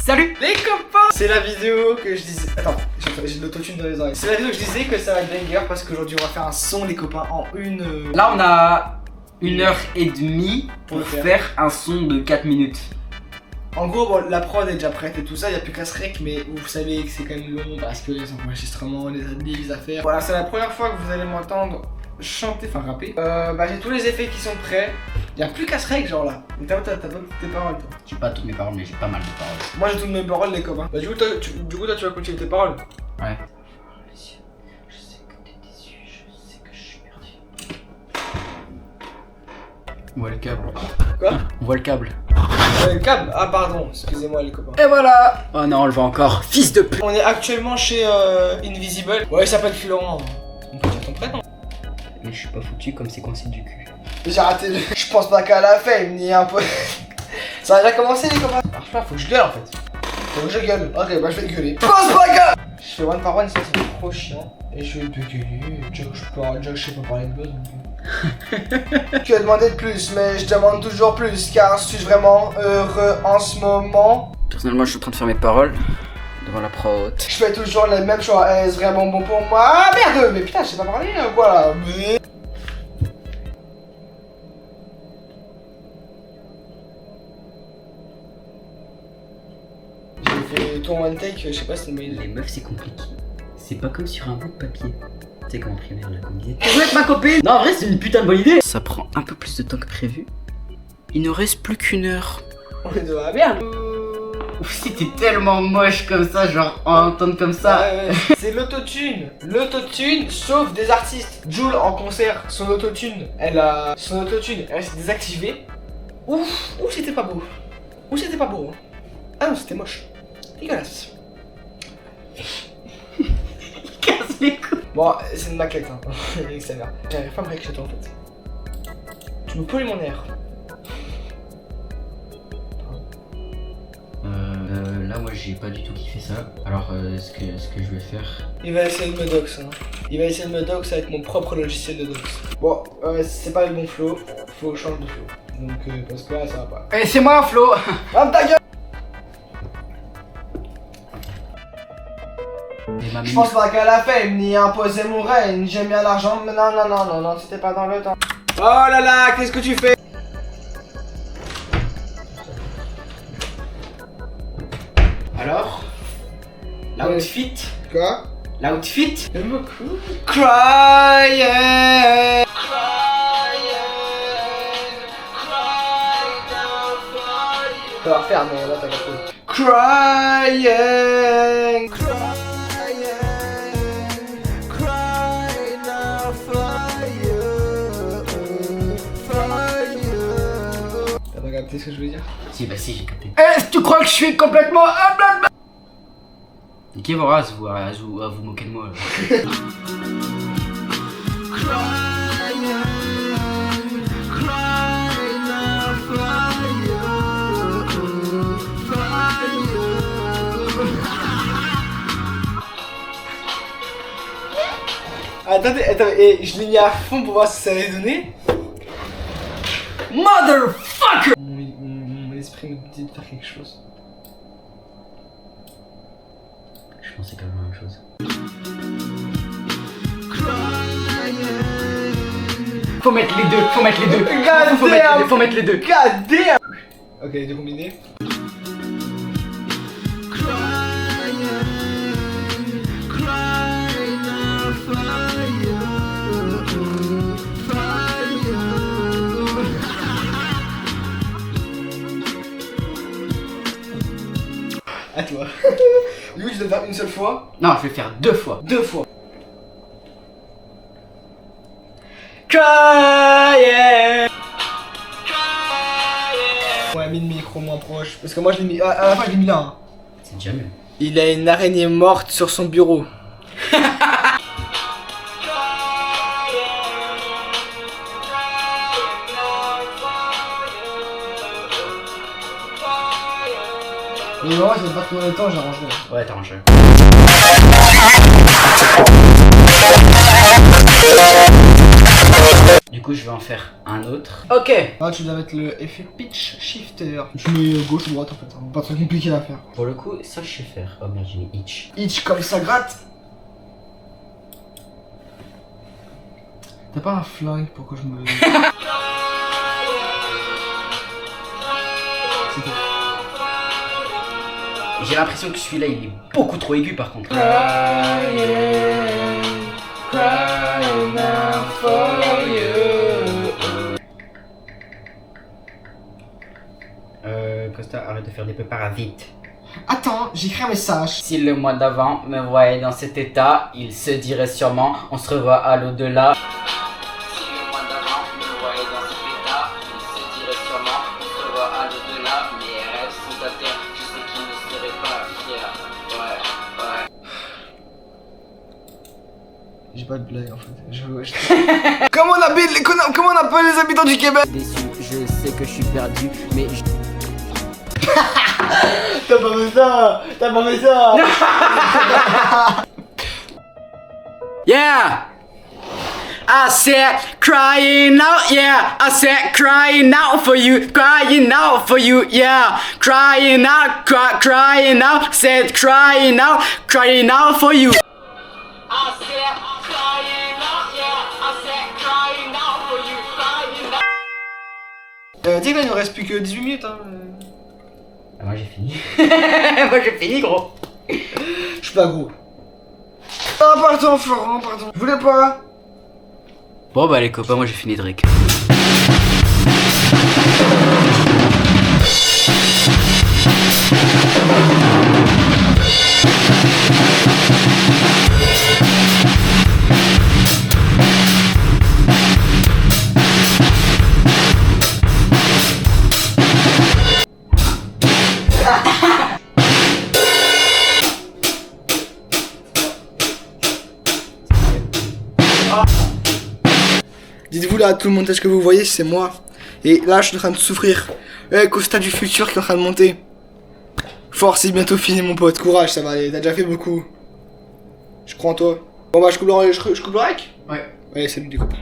Salut les copains. C'est la vidéo que je disais... Attends, j'ai de l'autotune dans les oreilles. C'est la vidéo que je disais que ça va être banger parce qu'aujourd'hui on va faire un son les copains en une... Là on a 1h30 pour faire un son de 4 minutes. En gros, bon, la prod est déjà prête et tout ça, il n'y a plus qu'à se rec, mais vous savez que c'est quand même long parce que les enregistrements, les adlibs, les affaires. Voilà, c'est la première fois que vous allez m'entendre chanter, enfin rapper. J'ai tous les effets qui sont prêts. Il n'y a plus qu'à se rec, genre là. T'as pas toutes tes paroles, toi. J'ai pas toutes mes paroles, mais j'ai pas mal de paroles. Moi j'ai toutes mes paroles, les copains. Bah, du coup, toi, tu vas continuer tes paroles. Ouais. Je sais que t'es déçu, je sais que je suis perdu. On voit le câble. Quoi? On voit le câble. Le câble? Ah, pardon, excusez-moi, les copains. Et voilà. Oh non, on le voit encore. Fils de pute. On est actuellement chez Invisible. Ouais, il s'appelle Florent. On peut dire ton prénom. Mais je suis pas foutu comme c'est coincé du cul. J'ai raté le... Je pense pas qu'à la fin, il me dit un peu... Ça a déjà commencé, les copains. Alors là, faut que je gueule, en fait. Faut que je gueule. Ok, bah je vais gueuler. Pense pas gueule. Je fais one par one, ça c'est trop chiant. Et je vais te gueuler. Déjà que je sais pas parler de buzz, donc... Tu as demandé de plus, mais je demande toujours plus. Car suis-je vraiment heureux en ce moment? Personnellement, je suis en train de faire mes paroles devant la prod. Je fais toujours les mêmes choix. Est-ce vraiment bon pour moi? Ah merde. Mais putain, je sais pas parler, voilà. Mais... J'ai fait ton one take, je sais pas si c'est une bonne idée. Les meufs, c'est compliqué. C'est pas comme sur un bout de papier. Tu sais, comme en primaire, là, comme disait. Je veux être ma copine. Non, en vrai, c'est une putain de bonne idée. Ça prend un peu plus de temps que prévu. Il ne reste plus qu'une heure. On est dans la merde. C'était tellement moche comme ça, genre entendre comme ça. Ouais. C'est l'autotune. L'autotune sauve des artistes. Jul en concert, son autotune, elle s'est désactivée. Ouf, c'était pas beau. C'était pas beau. Ah non, c'était moche. Dégueulasse. Il casse les couilles. Bon, c'est une maquette, hein. J'arrive pas à me rec chez toi en fait. Tu me pollues mon air. Là, moi, j'ai pas du tout kiffé ça. Alors, ce que je vais faire. Il va essayer de me dox, hein. Il va essayer de me dox avec mon propre logiciel de dox. Bon, c'est pas le bon flow. Faut que je change de flow. Donc, parce que là, ça va pas. Eh, c'est moi, Flo. Ferme ta gueule. Je pense pas qu'à la fin, ni imposer mon règne. J'aime bien l'argent, mais non, c'était pas dans le temps. Oh là là, qu'est-ce que tu fais? Alors, l'outfit. Quoi? L'outfit. J'aime beaucoup. Crying. Ça va refaire, mais là t'as compris. Crying. T'as pas capté ce que je veux dire? Si, bah si, j'ai capté. Est-ce que tu crois que je suis complètement... Niquez vos races, vous, à vous moquer de moi. Là. Attendez, et je l'ai mis à fond pour voir ce que ça allait donner. Motherfucker! Mon esprit me dit de faire quelque chose. Je pensais quand même la même chose. Faut mettre les deux. Faut mettre les deux. God damn! Ok, les deux combinés. À toi. Du coup, tu dois le faire une seule fois. Non, je vais faire 2 fois. 2 fois. Crying. On a mis le micro moins proche. Parce que moi, je l'ai mis. À la fin, je l'ai mis là. Hein. C'est déjà mieux. Il a une araignée morte sur son bureau. Mais moi, je vais pas tout le temps, j'arrangerai. Ouais, t'arranges. Du coup, je vais en faire un autre. Ok. Ah, tu dois mettre le effet pitch shifter. Tu mets gauche ou droite en fait, hein. Pas très compliqué à faire. Pour le coup, ça je sais faire. Oh merde, j'ai mis itch. Itch comme ça gratte. T'as pas un flingue pour que je me... J'ai l'impression que celui-là il est beaucoup trop aigu par contre. Costa, arrête de faire des peu parasites. Attends, j'écris un message. Si le mois d'avant me voyait dans cet état, il se dirait sûrement on se revoit à l'au-delà. Si le mois d'avant me voyait dans cet état, il se dirait sûrement on se revoit à l'au-delà. Mes rêves sont à terre, je sais qu'il ne serait pas fier. Ouais. J'ai pas de blague en fait. Comment on appelle les habitants du Québec? Déçu, je sais que je suis perdu, mais je... T'as pas fait ça! T'as pas fait ça! Yeah! I said crying out, yeah. I said crying out for you, yeah. Crying out, said crying out for you. I said crying out, yeah. I said crying out for you, Dis que là il nous reste plus que 18 minutes hein. Moi j'ai fini. Moi j'ai fini gros. Je suis pas gros. Ah pardon Florent, pardon. Je voulais pas. Bon bah les copains, moi j'ai fini Drake. Dites-vous là, tout le montage que vous voyez, c'est moi. Et là, je suis en train de souffrir. Costa du futur qui est en train de monter. Force, c'est bientôt fini, mon pote. Courage, ça va aller. T'as déjà fait beaucoup. Je crois en toi. Bon, bah, je coupe le rec. Ouais. Allez, salut, les copains.